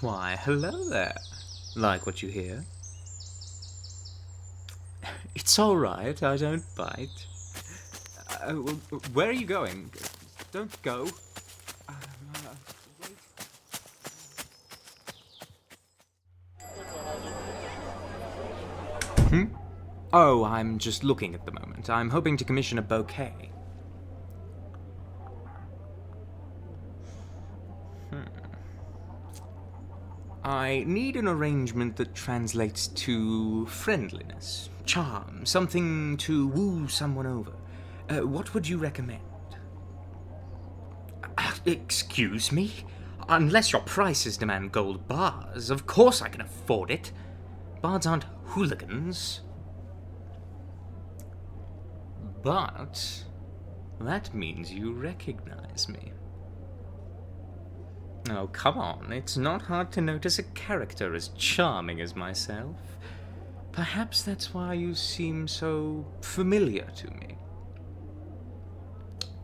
Why, hello there. Like what you hear? It's all right, I don't bite. Where are you going? Don't go. Wait. Oh, I'm just looking at the moment. I'm hoping to commission a bouquet. I need an arrangement that translates to friendliness, charm, something to woo someone over. What would you recommend? Excuse me? Unless your prices demand gold bars, of course I can afford it. Bards aren't hooligans. But that means you recognize me. Oh, come on, it's not hard to notice a character as charming as myself. Perhaps that's why you seem so familiar to me.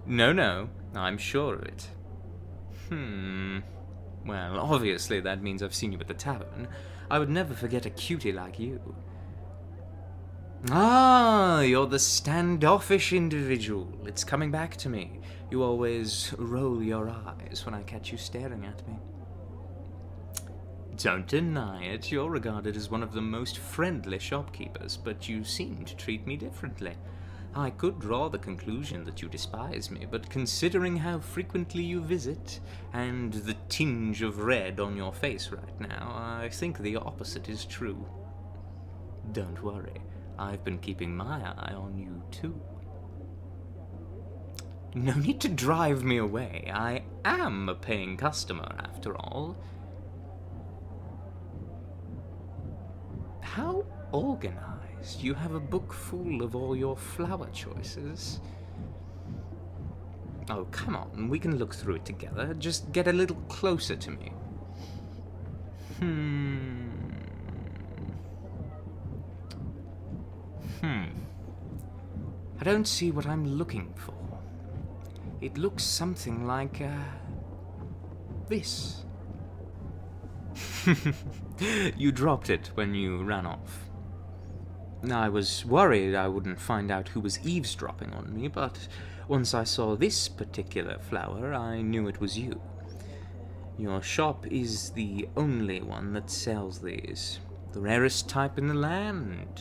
No, I'm sure of it. Well, obviously that means I've seen you at the tavern. I would never forget a cutie like you. Ah, you're the standoffish individual. It's coming back to me. You always roll your eyes when I catch you staring at me. Don't deny it, you're regarded as one of the most friendly shopkeepers, but you seem to treat me differently. I could draw the conclusion that you despise me, but considering how frequently you visit, and the tinge of red on your face right now, I think the opposite is true. Don't worry, I've been keeping my eye on you too. No need to drive me away. I am a paying customer, after all. How organized. You have a book full of all your flower choices. Oh, come on, we can look through it together. Just get a little closer to me. I don't see what I'm looking for. It looks something like, this. You dropped it when you ran off. I was worried I wouldn't find out who was eavesdropping on me, but once I saw this particular flower, I knew it was you. Your shop is the only one that sells these, the rarest type in the land.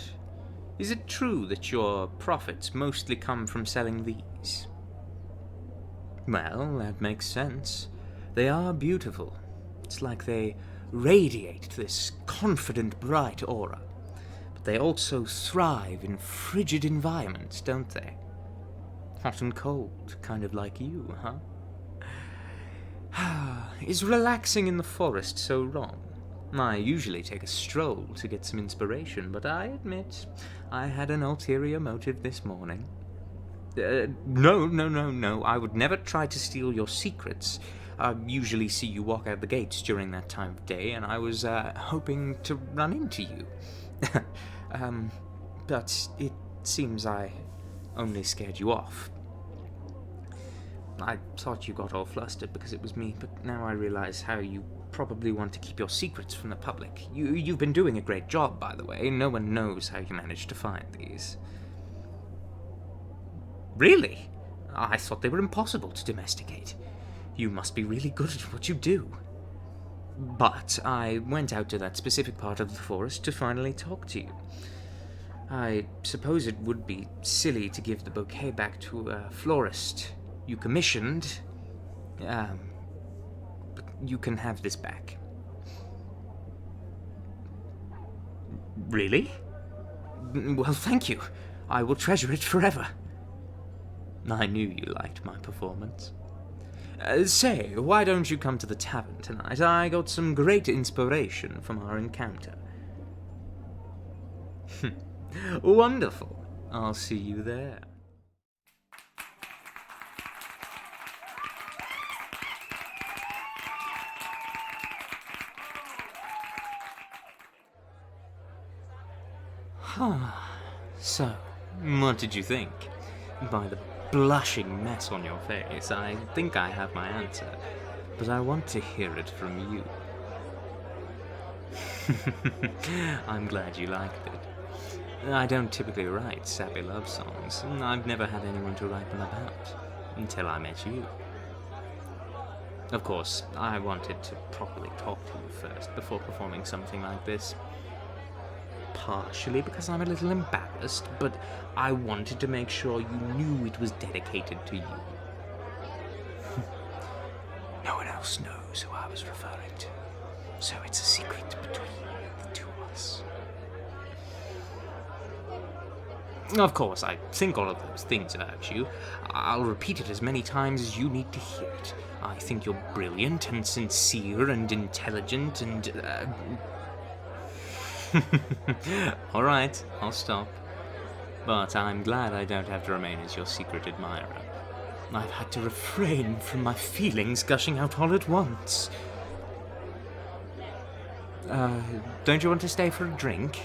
Is it true that your profits mostly come from selling these? Well, that makes sense. They are beautiful. It's like they radiate this confident, bright aura. But they also thrive in frigid environments, don't they? Hot and cold, kind of like you, huh? Is relaxing in the forest so wrong? I usually take a stroll to get some inspiration, but I admit I had an ulterior motive this morning. No. I would never try to steal your secrets. I usually see you walk out the gates during that time of day, and I was hoping to run into you. But it seems I only scared you off. I thought you got all flustered because it was me, but now I realize how you probably want to keep your secrets from the public. You've been doing a great job, by the way. No one knows how you managed to find these. Really? I thought they were impossible to domesticate. You must be really good at what you do. But I went out to that specific part of the forest to finally talk to you. I suppose it would be silly to give the bouquet back to a florist you commissioned. But you can have this back. Really? Well, thank you. I will treasure it forever. I knew you liked my performance. Say, why don't you come to the tavern tonight? I got some great inspiration from our encounter. Wonderful. I'll see you there. So, what did you think? By the blushing mess on your face, I think I have my answer, but I want to hear it from you. I'm glad you liked it. I don't typically write sappy love songs, and I've never had anyone to write them about, until I met you. Of course, I wanted to properly talk to you first before performing something like this. Partially because I'm a little embarrassed, but I wanted to make sure you knew it was dedicated to you. No one else knows who I was referring to, so it's a secret between the two of us. Of course, I think all of those things about you. I'll repeat it as many times as you need to hear it. I think you're brilliant and sincere and intelligent and... Alright, I'll stop. But I'm glad I don't have to remain as your secret admirer. I've had to refrain from my feelings gushing out all at once. Don't you want to stay for a drink?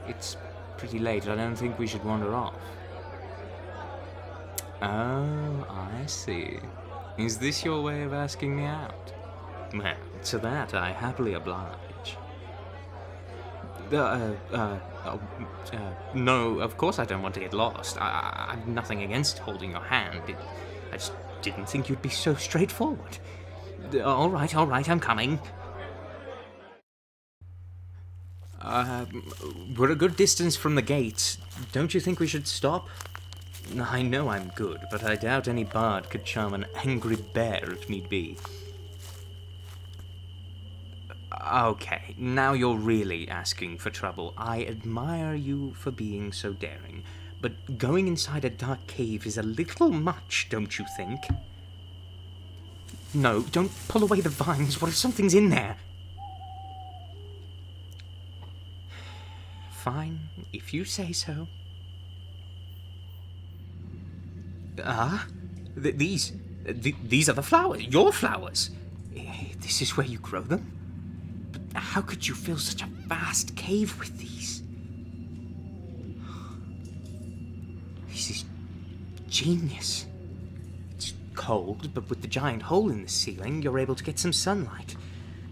It's pretty late. I don't think we should wander off. Oh, I see. Is this your way of asking me out? Well, to that I happily oblige. No, of course I don't want to get lost. I've nothing against holding your hand. I just didn't think you'd be so straightforward. All right, I'm coming. We're a good distance from the gates. Don't you think we should stop? I know I'm good, but I doubt any bard could charm an angry bear if need be. Okay, now you're really asking for trouble. I admire you for being so daring, but going inside a dark cave is a little much, don't you think? No, don't pull away the vines. What if something's in there? Fine, if you say so. These are the flowers. Your flowers. This is where you grow them? But how could you fill such a vast cave with these? This is genius. It's cold, but with the giant hole in the ceiling, you're able to get some sunlight.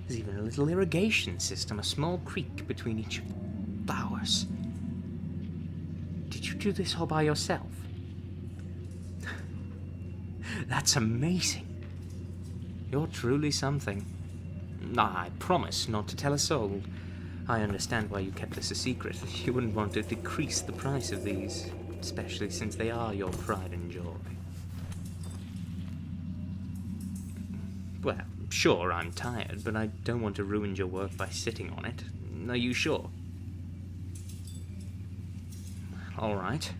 There's even a little irrigation system, a small creek between each of the flowers. Did you do this all by yourself? That's amazing. You're truly something. I promise not to tell a soul. I understand why you kept this a secret. You wouldn't want to decrease the price of these, especially since they are your pride and joy. Well, sure, I'm tired, but I don't want to ruin your work by sitting on it. Are you sure? All right.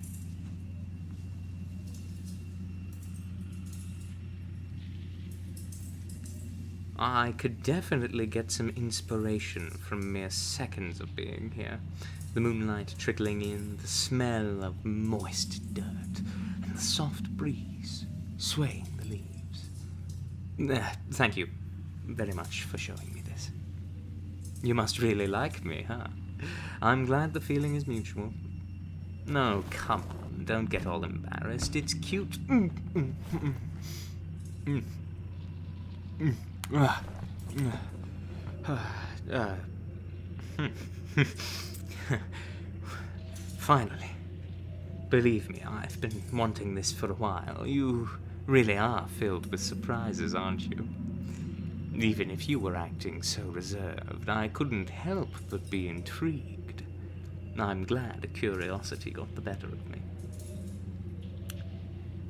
I could definitely get some inspiration from mere seconds of being here. The moonlight trickling in, the smell of moist dirt, and the soft breeze swaying the leaves. Thank you very much for showing me this. You must really like me, huh? I'm glad the feeling is mutual. No, come on, don't get all embarrassed. It's cute. Finally. Believe me, I've been wanting this for a while. You really are filled with surprises, aren't you? Even if you were acting so reserved, I couldn't help but be intrigued. I'm glad curiosity got the better of me.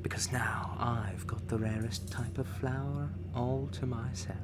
Because now I've got the rarest type of flower all to myself.